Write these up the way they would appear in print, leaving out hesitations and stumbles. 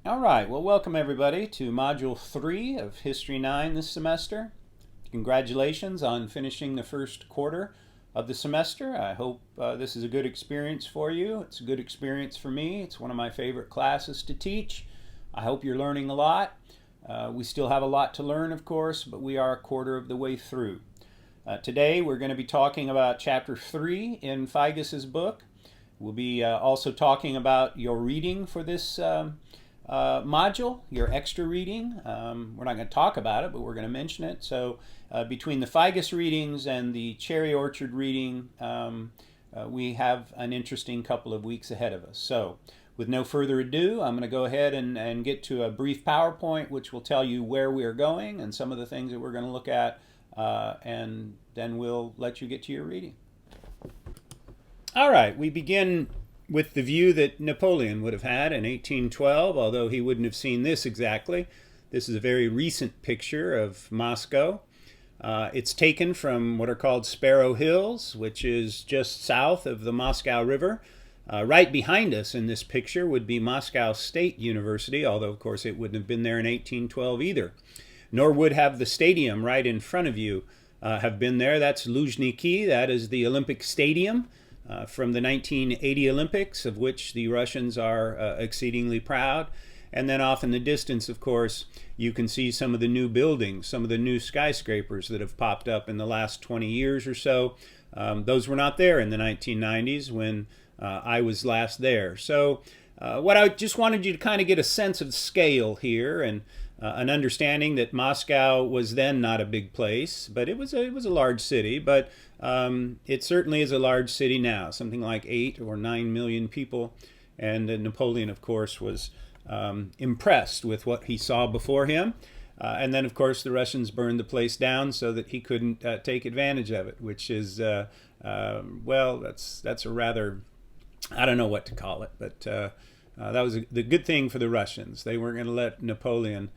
All right, well, welcome everybody to Module 3 of History 9 this semester. Congratulations on finishing the first quarter of the semester. I hope this is a good experience for you. It's a good experience for me. It's one of my favorite classes to teach. I hope you're learning a lot. We still have a lot to learn, of course, but we are a quarter of the way through. Today we're going to be talking about Chapter 3 in Figus's book. We'll be also talking about your reading for this module, your extra reading. We're not going to talk about it, but we're going to mention it. So between the Figus readings and the Cherry Orchard reading, we have an interesting couple of weeks ahead of us. So with no further ado, I'm going to go ahead and get to a brief PowerPoint which will tell you where we are going and some of the things that we're going to look at, and then we'll let you get to your reading. All right, we begin with the view that Napoleon would have had in 1812, although he wouldn't have seen this exactly. This is a very recent picture of Moscow. It's taken from what are called Sparrow Hills, which is just south of the Moscow River. Right behind us in this picture would be Moscow State University, although of course it wouldn't have been there in 1812 either. Nor would have the stadium right in front of you have been there. That's Luzhniki, that is the Olympic Stadium. From the 1980 Olympics, of which the Russians are exceedingly proud. And then off in the distance, of course, you can see some of the new buildings, some of the new skyscrapers that have popped up in the last 20 years or so. Those were not there in the 1990s when I was last there. So what I just wanted you to kind of get a sense of scale here, and an understanding that Moscow was then not a big place, but it was a large city. But it certainly is a large city now, something like 8 or 9 million people. And Napoleon, of course, was impressed with what he saw before him. And then, of course, the Russians burned the place down so that he couldn't take advantage of it, which is, well, that's a rather, I don't know what to call it, but that was the good thing for the Russians. They weren't going to let Napoleon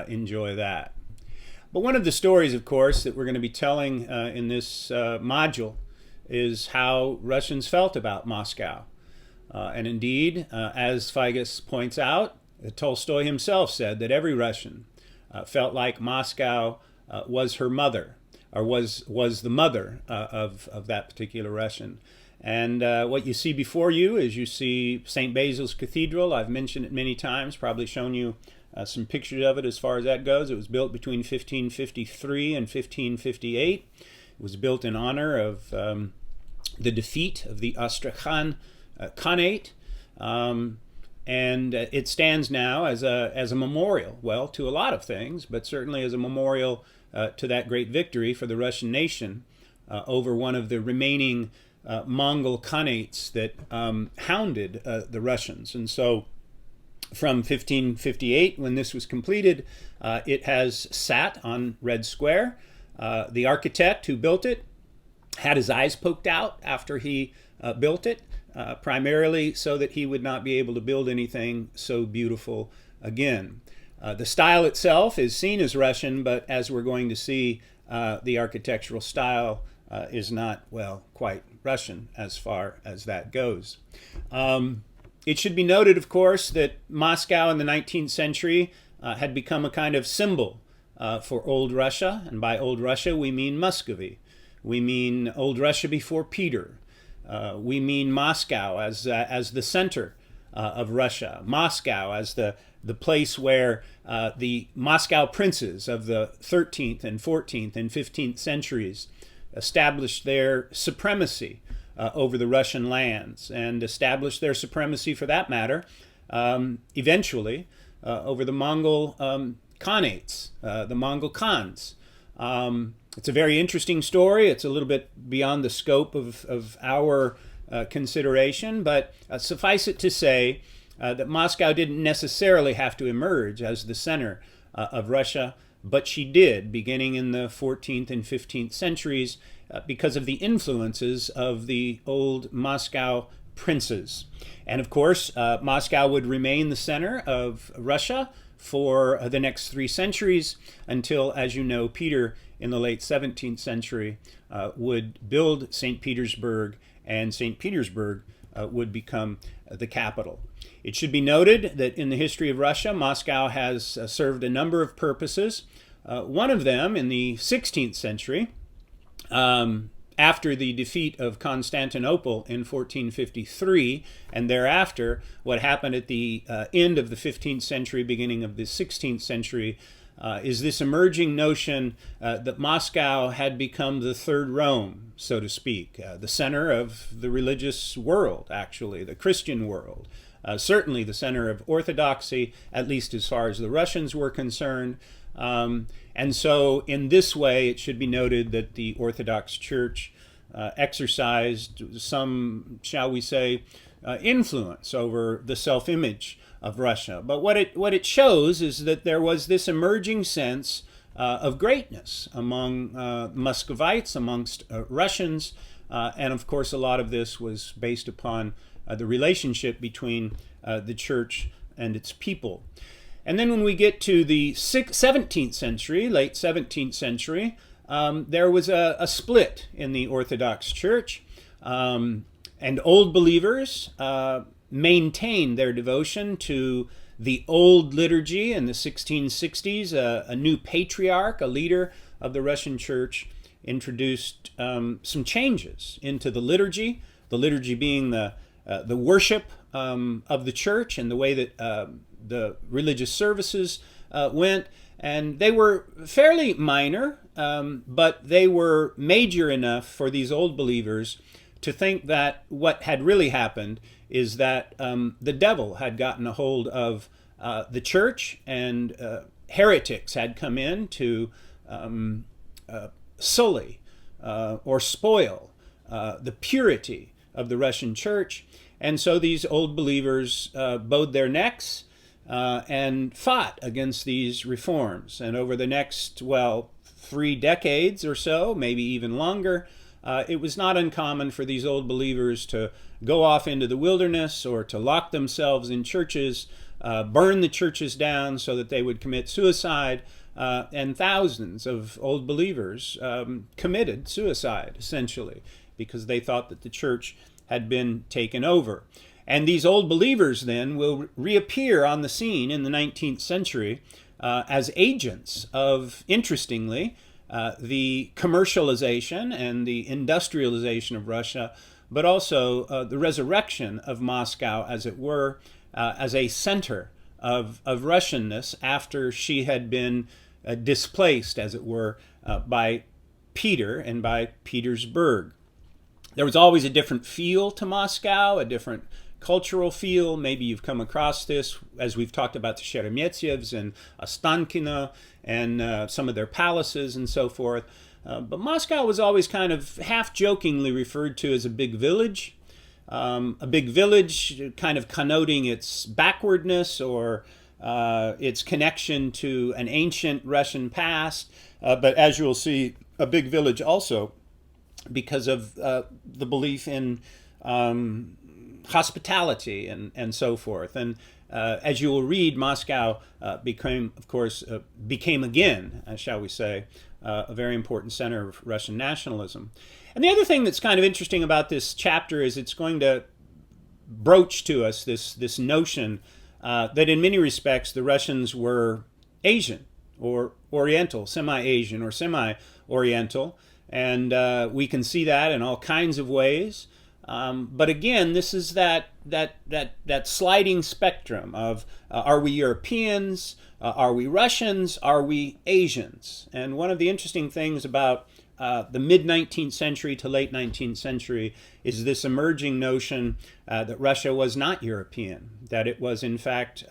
enjoy that. But one of the stories, of course, that we're going to be telling in this module is how Russians felt about Moscow. And indeed, as Figus points out, Tolstoy himself said that every Russian felt like Moscow was her mother, or was the mother of that particular Russian. And what you see before you is you see St. Basil's Cathedral. I've mentioned it many times, probably shown you some pictures of it as far as that goes. It was built between 1553 and 1558. It was built in honor of the defeat of the Astrakhan Khanate. And it stands now as a memorial, well, to a lot of things, but certainly as a memorial to that great victory for the Russian nation over one of the remaining Mongol Khanates that hounded the Russians. And so from 1558, when this was completed, it has sat on Red Square. The architect who built it had his eyes poked out after he built it, primarily so that he would not be able to build anything so beautiful again. The style itself is seen as Russian, but as we're going to see, the architectural style is not, well, quite Russian as far as that goes. It should be noted, of course, that Moscow in the 19th century had become a kind of symbol for Old Russia, and by Old Russia we mean Muscovy. We mean Old Russia before Peter. We mean Moscow as the center of Russia. Moscow as the place where the Moscow princes of the 13th and 14th and 15th centuries established their supremacy over the Russian lands, and established their supremacy, for that matter, eventually over the Mongol Khanates, the Mongol Khans. It's a very interesting story. It's a little bit beyond the scope of our consideration, but suffice it to say that Moscow didn't necessarily have to emerge as the center of Russia, but she did, beginning in the 14th and 15th centuries, because of the influences of the old Moscow princes. And of course, Moscow would remain the center of Russia for the next 3 centuries until, as you know, Peter in the late 17th century would build St. Petersburg, and St. Petersburg would become the capital. It should be noted that in the history of Russia, Moscow has served a number of purposes. One of them in the 16th century, after the defeat of Constantinople in 1453, and thereafter, what happened at the end of the 15th century, beginning of the 16th century, is this emerging notion that Moscow had become the third Rome, so to speak, the center of the religious world, actually, the Christian world. Certainly the center of orthodoxy, at least as far as the Russians were concerned. And so in this way, it should be noted that the Orthodox Church exercised some, shall we say, influence over the self-image of Russia. But what it shows is that there was this emerging sense of greatness among Muscovites, amongst Russians, and of course a lot of this was based upon the relationship between the church and its people. And then when we get to the 17th century, late 17th century, there was a split in the Orthodox Church, and old believers maintained their devotion to the old liturgy in the 1660s. A new patriarch, a leader of the Russian Church, introduced some changes into the liturgy being the worship of the church and the way that the religious services went. And they were fairly minor, but they were major enough for these old believers to think that what had really happened is that the devil had gotten a hold of the church, and heretics had come in to sully or spoil the purity of the Russian church. And so these old believers bowed their necks and fought against these reforms. And over the next, 3 decades or so, maybe even longer, it was not uncommon for these old believers to go off into the wilderness or to lock themselves in churches, burn the churches down so that they would commit suicide. And thousands of old believers committed suicide, essentially, because they thought that the church had been taken over. And these old believers then will reappear on the scene in the 19th century as agents of, interestingly, the commercialization and the industrialization of Russia, but also the resurrection of Moscow, as it were, as a center of Russianness after she had been displaced, as it were, by Peter and by Petersburg. There was always a different feel to Moscow, a different cultural feel. Maybe you've come across this as we've talked about the Sheremetyevs and Ostankino and some of their palaces and so forth. But Moscow was always kind of half-jokingly referred to as a big village kind of connoting its backwardness or its connection to an ancient Russian past. But as you'll see, a big village also because of the belief in hospitality and so forth. And as you will read, Moscow became again, shall we say, a very important center of Russian nationalism. And the other thing that's kind of interesting about this chapter is it's going to broach to us this notion that in many respects the Russians were Asian or Oriental, semi-Asian or semi-Oriental. And we can see that in all kinds of ways. But again, this is that sliding spectrum of are we Europeans, are we Russians, are we Asians? And one of the interesting things about the mid-19th century to late 19th century is this emerging notion that Russia was not European, that it was in fact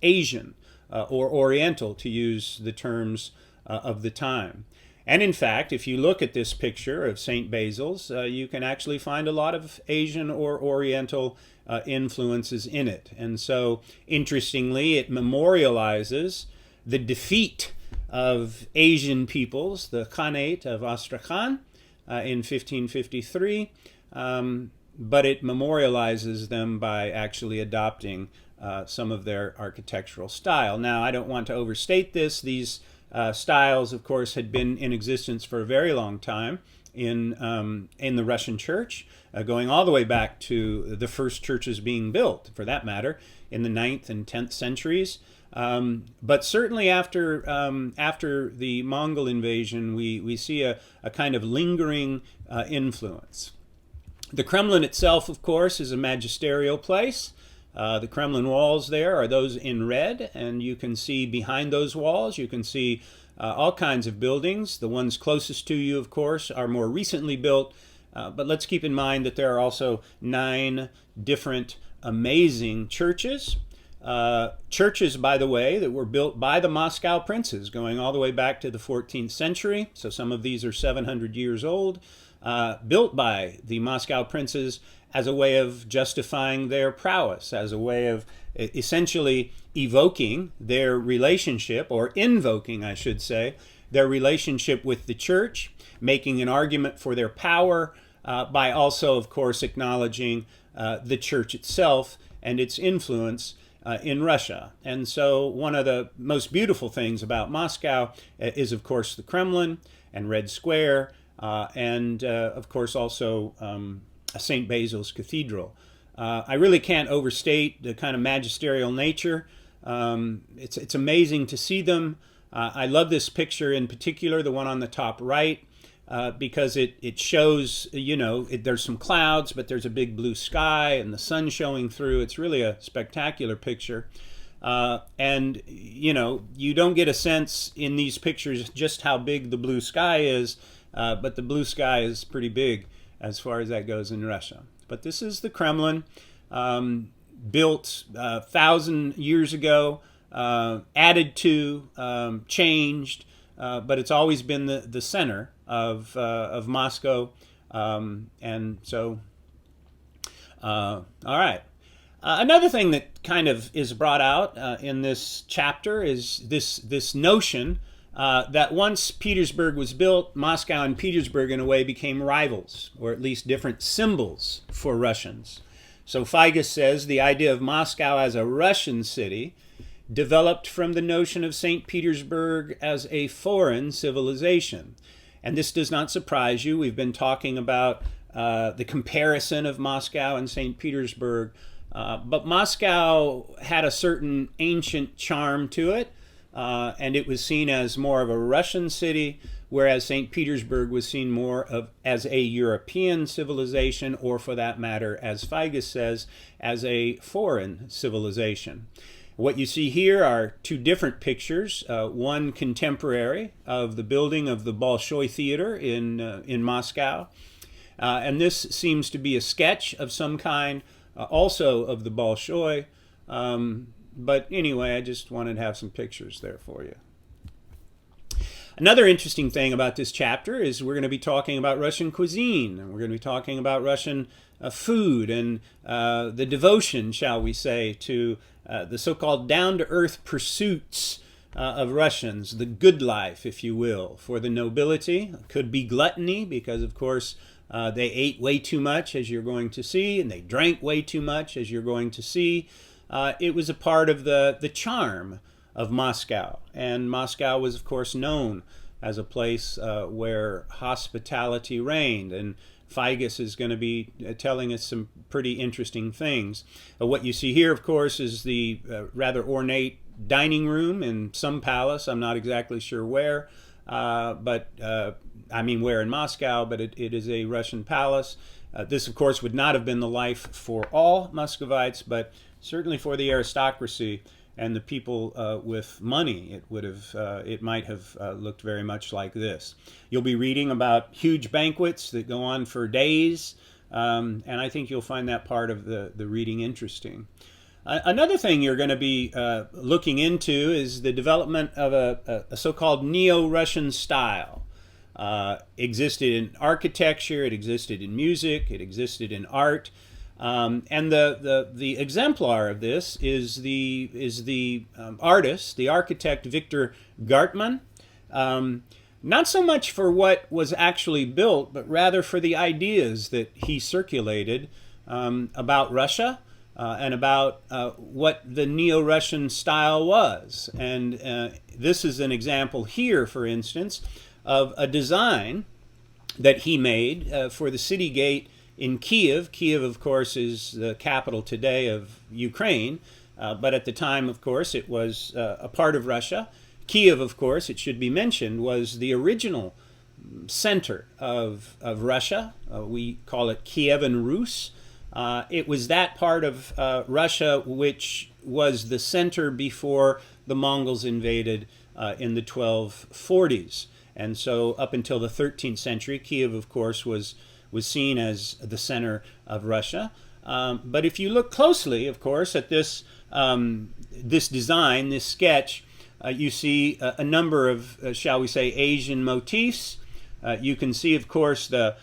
Asian or Oriental, to use the terms of the time. And in fact, if you look at this picture of St. Basil's, you can actually find a lot of Asian or Oriental influences in it. And so, interestingly, it memorializes the defeat of Asian peoples, the Khanate of Astrakhan in 1553, but it memorializes them by actually adopting some of their architectural style. Now, I don't want to overstate this. These styles, of course, had been in existence for a very long time in the Russian church, going all the way back to the first churches being built, for that matter, in the 9th and 10th centuries. But certainly after the Mongol invasion, we see a kind of lingering influence. The Kremlin itself, of course, is a magisterial place. The Kremlin walls there are those in red, and you can see behind those walls, you can see all kinds of buildings. The ones closest to you, of course, are more recently built, but let's keep in mind that there are also 9 different amazing churches. Churches, by the way, that were built by the Moscow princes, going all the way back to the 14th century, so some of these are 700 years old, built by the Moscow princes as a way of justifying their prowess, as a way of essentially evoking their relationship, or invoking, I should say, their relationship with the church, making an argument for their power, by also, of course, acknowledging the church itself and its influence in Russia. And so one of the most beautiful things about Moscow is, of course, the Kremlin and Red Square, and of course also St. Basil's Cathedral. I really can't overstate the kind of magisterial nature. It's amazing to see them. I love this picture in particular, the one on the top right, because it shows, there's some clouds, but there's a big blue sky and the sun showing through. It's really a spectacular picture. And, you don't get a sense in these pictures just how big the blue sky is, but the blue sky is pretty big as far as that goes in Russia. But this is the Kremlin, built 1,000 years ago, added to, changed, but it's always been the center of Moscow. And so, all right. Another thing that kind of is brought out in this chapter is this notion that once Petersburg was built, Moscow and Petersburg in a way became rivals, or at least different symbols for Russians. So Figes says the idea of Moscow as a Russian city developed from the notion of St. Petersburg as a foreign civilization. And this does not surprise you. We've been talking about the comparison of Moscow and St. Petersburg, but Moscow had a certain ancient charm to it. And it was seen as more of a Russian city, whereas St. Petersburg was seen more as a European civilization, or for that matter, as Figes says, as a foreign civilization. What you see here are 2 different pictures, one contemporary of the building of the Bolshoi Theater in Moscow, and this seems to be a sketch of some kind, also of the Bolshoi. But anyway, I just wanted to have some pictures there for you. Another interesting thing about this chapter is we're going to be talking about Russian cuisine, and we're going to be talking about Russian food and the devotion, shall we say, to the so-called down-to-earth pursuits of Russians, the good life, if you will, for the nobility. It could be gluttony, because, of course, they ate way too much, as you're going to see, and they drank way too much, as you're going to see. It was a part of the charm of Moscow. And Moscow was, of course, known as a place where hospitality reigned. And Figes is going to be telling us some pretty interesting things. What you see here, of course, is the rather ornate dining room in some palace. I'm not exactly sure where, but I mean where in Moscow, but it is a Russian palace. This, of course, would not have been the life for all Muscovites, but certainly for the aristocracy and the people with money, it might have looked very much like this. You'll be reading about huge banquets that go on for days, and I think you'll find that part of the reading interesting. Another thing you're going to be looking into is the development of a so-called Neo-Russian style. Existed in architecture, it existed in music, it existed in art. And the exemplar of this is the artist, the architect Victor Gartman. Not so much for what was actually built, but rather for the ideas that he circulated about Russia and about what the Neo-Russian style was. And this is an example here, for instance, of a design that he made for the city gate in Kiev. Kiev, of course, is the capital today of Ukraine, but at the time, of course, it was a part of Russia. Kiev, of course, it should be mentioned, was the original center of Russia. We call it Kievan Rus. It was that part of Russia which was the center before the Mongols invaded in the 1240s. And so up until the 13th century, Kiev, of course, was seen as the center of Russia. But if you look closely, of course, at this, this design, this sketch, you see a number of, shall we say, Asian motifs. You can see, of course, the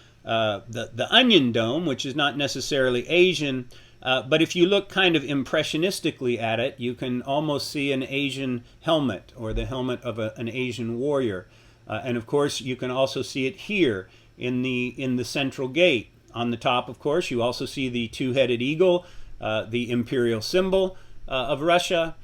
onion dome, which is not necessarily Asian, but if you look kind of impressionistically at it, you can almost see an Asian helmet, or the helmet of an Asian warrior. And of course, you can also see it here in the central gate. On the top, of course, you also see the two-headed eagle, the imperial symbol of Russia.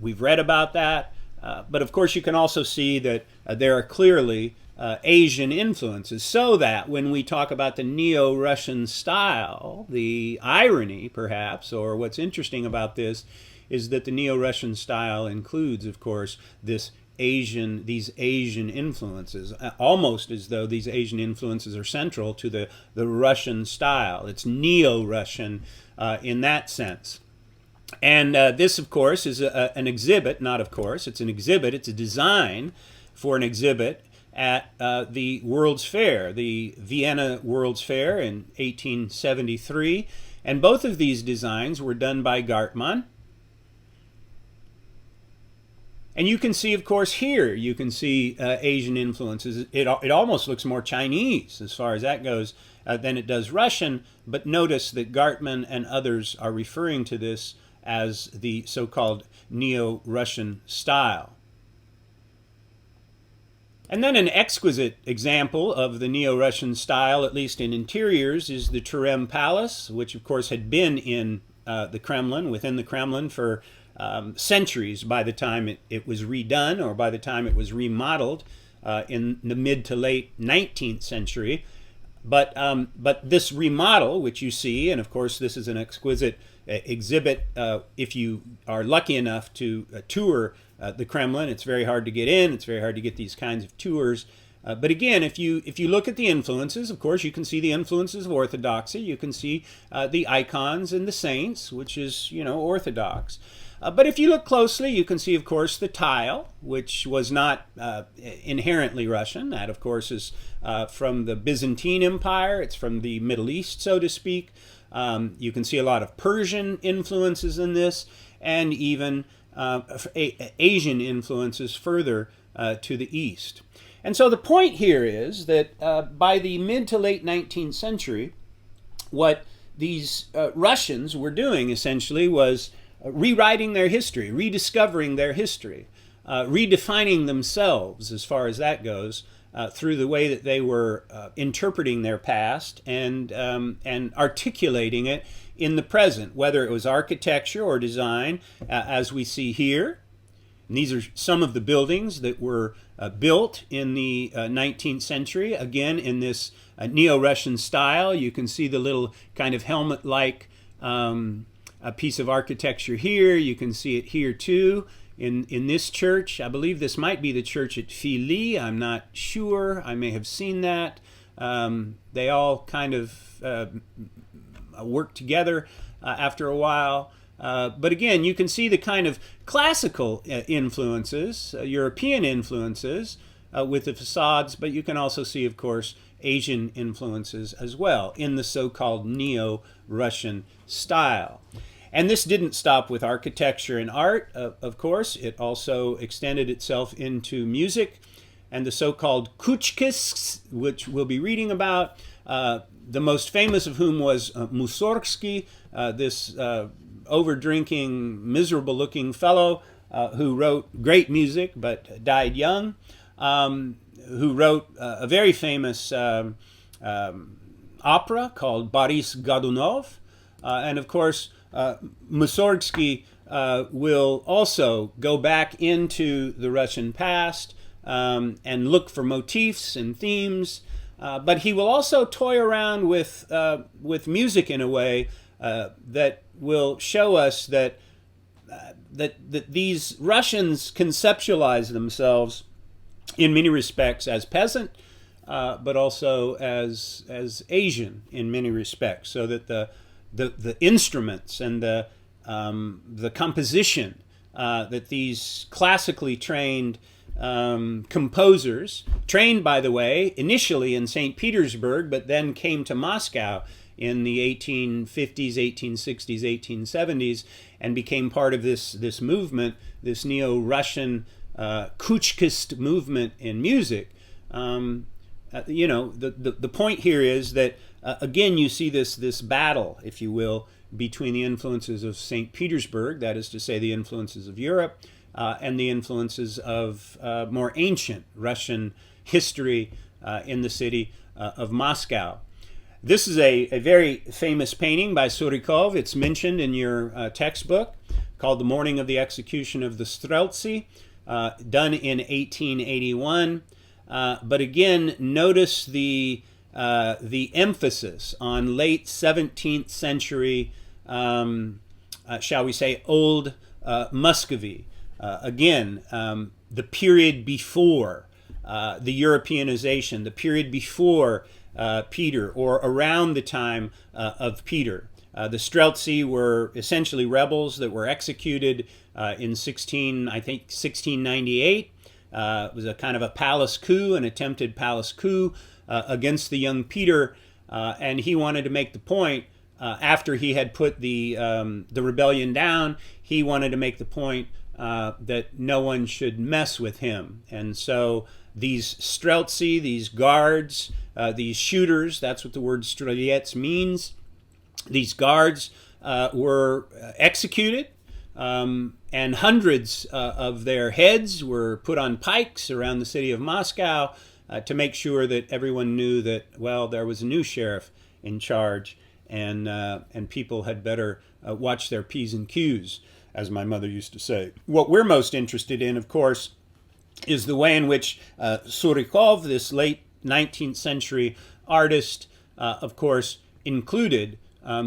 We've read about that. But of course, you can also see that there are clearly Asian influences, so that when we talk about the Neo-Russian style, the irony, perhaps, or what's interesting about this, is that the Neo-Russian style includes, of course, these Asian influences, almost as though these Asian influences are central to the Russian style. It's Neo-Russian in that sense. And this, of course, is an exhibit, not of course, it's an exhibit, it's a design for an exhibit at the World's Fair, the Vienna World's Fair in 1873. And both of these designs were done by Gartmann. And you can see, of course, here, you can see Asian influences. It almost looks more Chinese as far as that goes than it does Russian. But notice that Gartmann and others are referring to this as the so-called Neo-Russian style. And then an exquisite example of the Neo-Russian style, at least in interiors, is the Terem Palace, which of course had been in the Kremlin, within the Kremlin for centuries by the time it was redone, or by the time it was remodeled in the mid to late 19th century. But this remodel, which you see, and of course this is an exquisite exhibit, if you are lucky enough to tour the Kremlin. It's very hard to get in. It's very hard to get these kinds of tours. But again, if you look at the influences, of course, you can see the influences of Orthodoxy. You can see the icons and the saints, which is, Orthodox. But if you look closely, you can see, of course, the tile, which was not inherently Russian. That, of course, is from the Byzantine Empire. It's from the Middle East, so to speak. You can see a lot of Persian influences in this, and even Asian influences further to the east. And so the point here is that by the mid to late 19th century, what these Russians were doing essentially was rewriting their history, rediscovering their history, redefining themselves as far as that goes, through the way that they were interpreting their past and articulating it in the present, whether it was architecture or design, as we see here. And these are some of the buildings that were built in the 19th century, again in this Neo-Russian style. You can see the little kind of helmet-like a piece of architecture here. You can see it here too in this church. I believe this might be the church at Filly. I'm not sure. I may have seen that. They all kind of work together after a while. But again, you can see the kind of classical influences, European influences with the facades, but you can also see, of course, Asian influences as well in the so-called Neo-Russian style. And this didn't stop with architecture and art, of course. It also extended itself into music and the so-called kuchkis, which we'll be reading about, the most famous of whom was Mussorgsky, this over-drinking, miserable-looking fellow who wrote great music but died young, who wrote a very famous opera called Boris Godunov. And of course, Mussorgsky will also go back into the Russian past and look for motifs and themes but he will also toy around with music in a way that will show us that these Russians conceptualize themselves in many respects as peasant, but also as Asian in many respects, so that the instruments and the composition that these classically trained composers, trained, by the way, initially in St. Petersburg, but then came to Moscow in the 1850s, 1860s, 1870s, and became part of this movement, this neo-Russian Kuchkist movement in music. You know, the point here is that, again, you see this battle, if you will, between the influences of St. Petersburg, that is to say the influences of Europe, and the influences of more ancient Russian history in the city of Moscow. This is a very famous painting by Surikov. It's mentioned in your textbook, called The Morning of the Execution of the Streltsy, done in 1881. But again, notice the emphasis on late 17th century, shall we say, old Muscovy. Again, the period before the Europeanization, the period before Peter, or around the time of Peter. The Streltsy were essentially rebels that were executed in 1698. It was a kind of a palace coup, an attempted palace coup against the young Peter, and he wanted to make the point, after he had put the rebellion down, he wanted to make the point that no one should mess with him. And so these Streltsy, these guards, these shooters, that's what the word strelets means, these guards were executed, and hundreds of their heads were put on pikes around the city of Moscow to make sure that everyone knew that, well, there was a new sheriff in charge, and people had better watch their P's and Q's, as my mother used to say. What we're most interested in, of course, is the way in which Surikov, this late 19th century artist, of course, included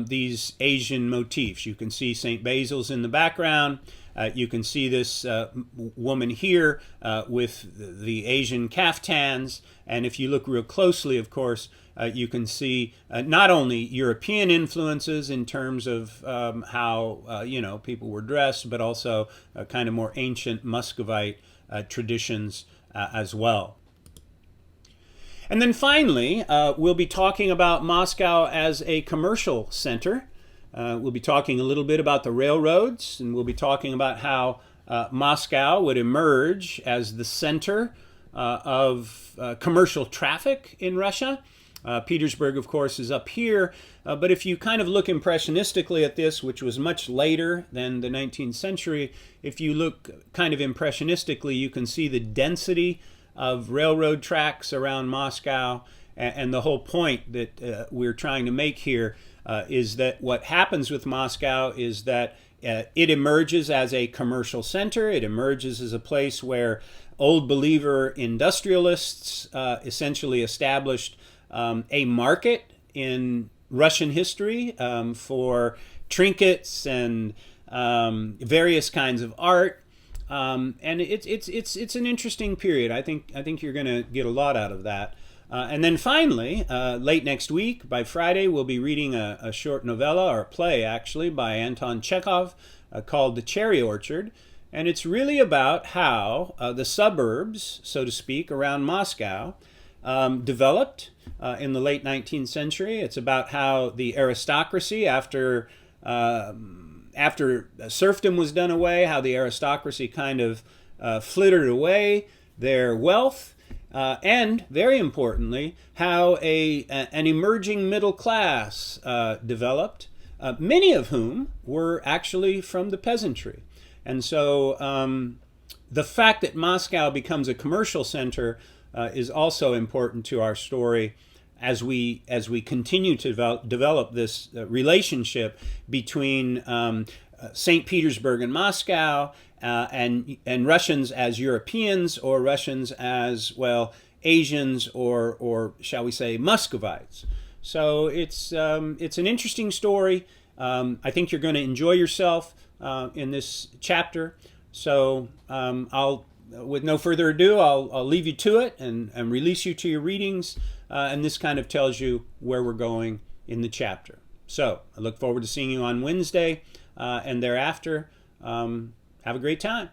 these Asian motifs. You can see St. Basil's in the background. You can see this woman here with the Asian caftans. And if you look real closely, of course, you can see not only European influences in terms of how you know, people were dressed, but also kind of more ancient Muscovite traditions as well. And then finally, we'll be talking about Moscow as a commercial center. We'll be talking a little bit about the railroads, and we'll be talking about how Moscow would emerge as the center of commercial traffic in Russia. Petersburg, of course, is up here, but if you kind of look impressionistically at this, which was much later than the 19th century, if you look kind of impressionistically, you can see the density of railroad tracks around Moscow, and the whole point that we're trying to make here is that what happens with Moscow is that it emerges as a commercial center. It emerges as a place where old believer industrialists essentially established a market in Russian history for trinkets and various kinds of art. And it's an interesting period. I think you're going to get a lot out of that. And then finally, late next week, by Friday, we'll be reading a short novella, or a play actually, by Anton Chekhov called The Cherry Orchard. And it's really about how the suburbs, so to speak, around Moscow developed in the late 19th century. It's about how the aristocracy, after serfdom was done away, how the aristocracy kind of flittered away their wealth, and very importantly, how an emerging middle class developed, many of whom were actually from the peasantry. And so the fact that Moscow becomes a commercial center is also important to our story as we continue to develop this relationship between St. Petersburg and Moscow, and Russians as Europeans, or Russians as, well, Asians or shall we say Muscovites. So it's an interesting story. I think you're going to enjoy yourself in this chapter. So with no further ado, I'll leave you to it and release you to your readings. And this kind of tells you where we're going in the chapter. So I look forward to seeing you on Wednesday and thereafter. Have a great time.